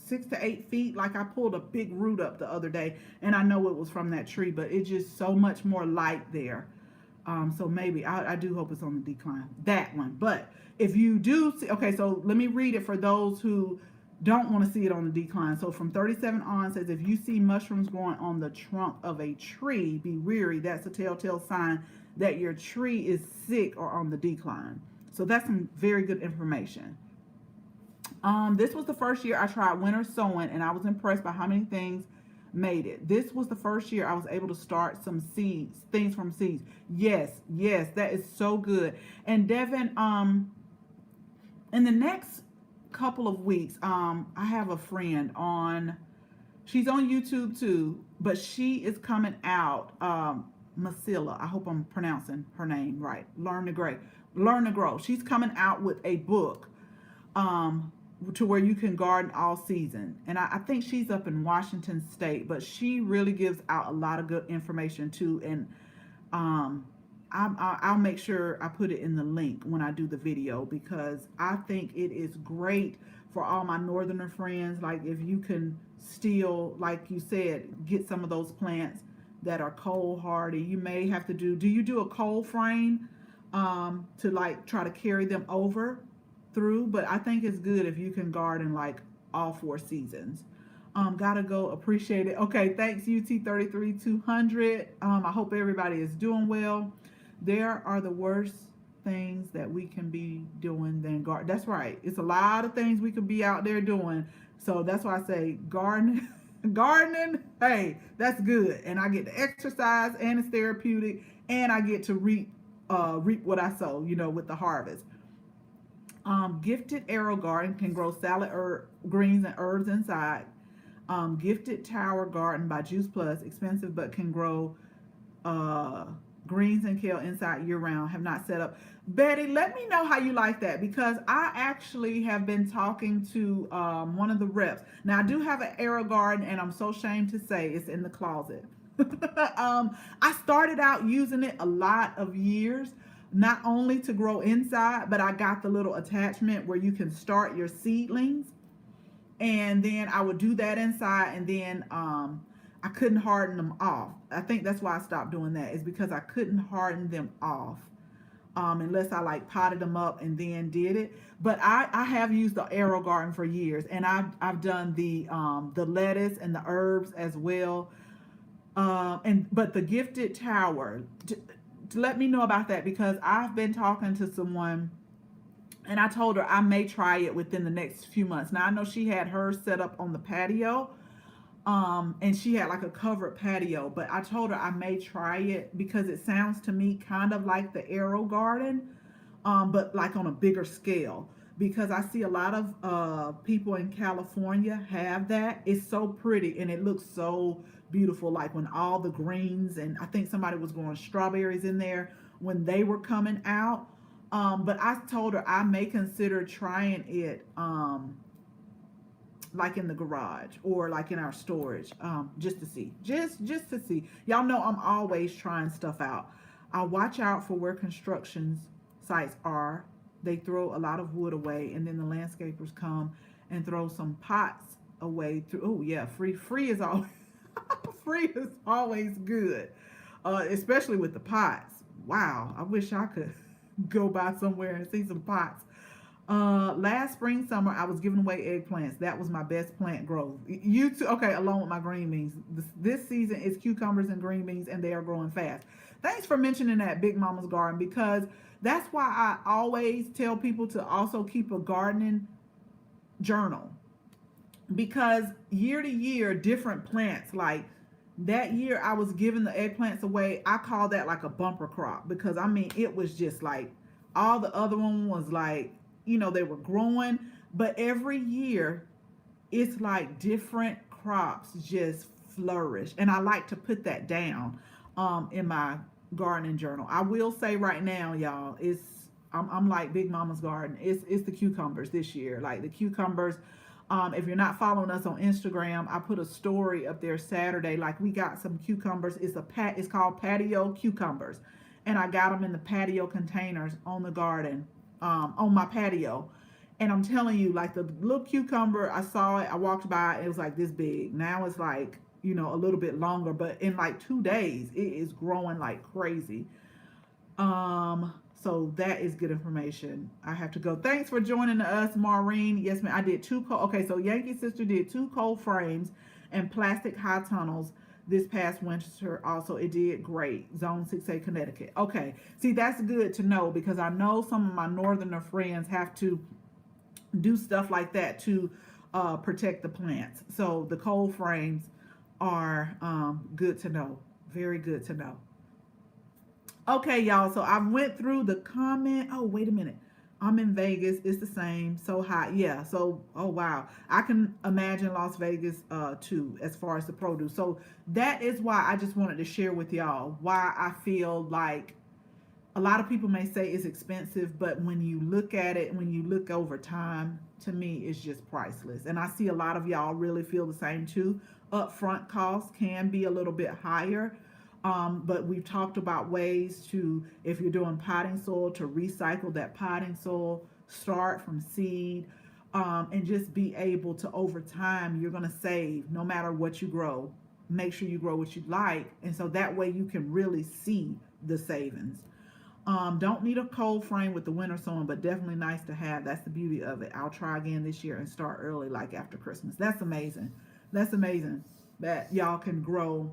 to 8 feet. Like I pulled a big root up the other day, and I know it was from that tree, but it's just so much more light there. So maybe I do hope it's on the decline, that one. But if you do see, okay, so let me read it for those who don't want to see it on the decline. So from 37 on says, if you see mushrooms growing on the trunk of a tree, be weary. That's a telltale sign that your tree is sick or on the decline. So that's some very good information. This was the first year I tried winter sowing, and I was impressed by how many things made it. This was the first year I was able to start some seeds, things from seeds. Yes, that is so good. And Devin, in the next couple of weeks, I have a friend she's on YouTube too, but she is coming out, Masilla, I hope I'm pronouncing her name right, Learn to Grow. She's coming out with a book to where you can garden all season, and I think she's up in Washington State, but she really gives out a lot of good information too. And I'll make sure I put it in the link when I do the video, because I think it is great for all my northerner friends. Like if you can still, like you said, get some of those plants that are cold hardy. You may have to do you do a cold frame to like try to carry them over through? But I think it's good if you can garden like all 4 seasons. Gotta go, appreciate it. Okay, thanks UT33200. I hope everybody is doing well. There are the worst things that we can be doing than garden. That's right. It's a lot of things we could be out there doing. So that's why I say gardening, hey, that's good. And I get to exercise, and it's therapeutic, and I get to reap what I sow, with the harvest. Gifted Arrow Garden can grow salad greens and herbs inside. Gifted Tower Garden by Juice Plus, expensive but can grow uh, greens and kale inside year round. Have not set up. Betty, let me know how you like that, because I actually have been talking to one of the reps. Now, I do have an arrow garden, and I'm so ashamed to say it's in the closet. I started out using it a lot of years, not only to grow inside, but I got the little attachment where you can start your seedlings, and then I would do that inside, and then I couldn't harden them off. I think that's why I stopped doing that, is because I couldn't harden them off unless I like potted them up and then did it. But I have used the arrow garden for years, and I've done the lettuce and the herbs as well. But the gifted tower, to let me know about that, because I've been talking to someone, and I told her I may try it within the next few months. Now I know she had hers set up on the patio, and she had like a covered patio, but I told her I may try it because it sounds to me kind of like the arrow garden, but like on a bigger scale. Because I see a lot of people in California have that. It's so pretty and it looks so beautiful. Like when all the greens, and I think somebody was growing strawberries in there when they were coming out. But I told her I may consider trying it like in the garage or like in our storage, just to see. Just to see. Y'all know I'm always trying stuff out. I watch out for where construction sites are. They throw a lot of wood away, and then the landscapers come and throw some pots away through. Oh yeah, free is always free is always good, especially with the pots. Wow, I wish I could go by somewhere and see some pots. Last spring, summer, I was giving away eggplants. That was my best plant growth. You too, okay, along with my green beans. This season is cucumbers and green beans, and they are growing fast. Thanks for mentioning that, Big Mama's Garden, because that's why I always tell people to also keep a gardening journal. Because year to year, different plants, like that year I was giving the eggplants away, I call that like a bumper crop, because I mean, it was just like all the other one was like, they were growing, but every year it's like different crops just flourish. And I like to put that down in my gardening journal. I will say right now, y'all, I'm like Big Mama's Garden. It's the cucumbers this year. Like the cucumbers. If you're not following us on Instagram, I put a story up there Saturday. Like we got some cucumbers. It's called patio cucumbers, and I got them in the patio containers on the garden, on my patio. And I'm telling you, like the little cucumber, I saw it. I walked by. It was like this big. Now it's like a little bit longer, but in like 2 days, it is growing like crazy. So that is good information. I have to go. Thanks for joining us, Maureen. Yes, ma'am. I did okay, so Yankee Sister did 2 cold frames and plastic high tunnels this past winter. Also, it did great. Zone 6A, Connecticut. Okay. See, that's good to know, because I know some of my northerner friends have to do stuff like that to protect the plants. So the cold frames are good to know. Very good to know. Okay, y'all. So I went through the comment. Oh, wait a minute. I'm in Vegas. It's the same. So hot. Yeah. So, oh, wow. I can imagine Las Vegas too, as far as the produce. So that is why I just wanted to share with y'all why I feel like a lot of people may say it's expensive, but when you look at it, when you look over time, to me, it's just priceless. And I see a lot of y'all really feel the same too. Upfront costs can be a little bit higher. But we've talked about ways to, if you're doing potting soil, to recycle that potting soil, start from seed, and just be able to, over time, you're going to save no matter what you grow. Make sure you grow what you like. And so that way you can really see the savings. Don't need a cold frame with the winter sowing, but definitely nice to have. That's the beauty of it. I'll try again this year and start early, like after Christmas. That's amazing. That's amazing that y'all can grow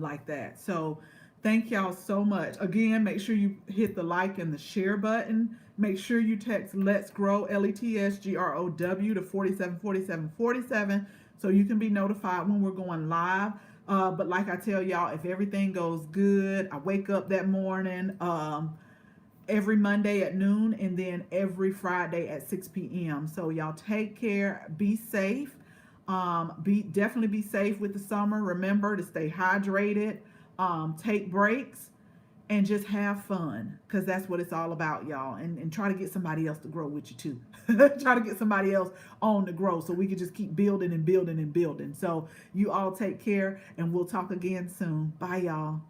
like that. So thank y'all so much. Again, make sure you hit the like and the share button. Make sure you text Let's Grow, LETSGROW, to 474747 so you can be notified when we're going live. But like I tell y'all, if everything goes good, I wake up that morning, every Monday at noon, and then every Friday at 6 p.m. So y'all take care, be safe. Be definitely be safe with the summer. Remember to stay hydrated, take breaks, and just have fun, because that's what it's all about, y'all. And try to get somebody else to grow with you too. Try to get somebody else on to grow so we can just keep building and building and building. So you all take care, and we'll talk again soon. Bye, y'all.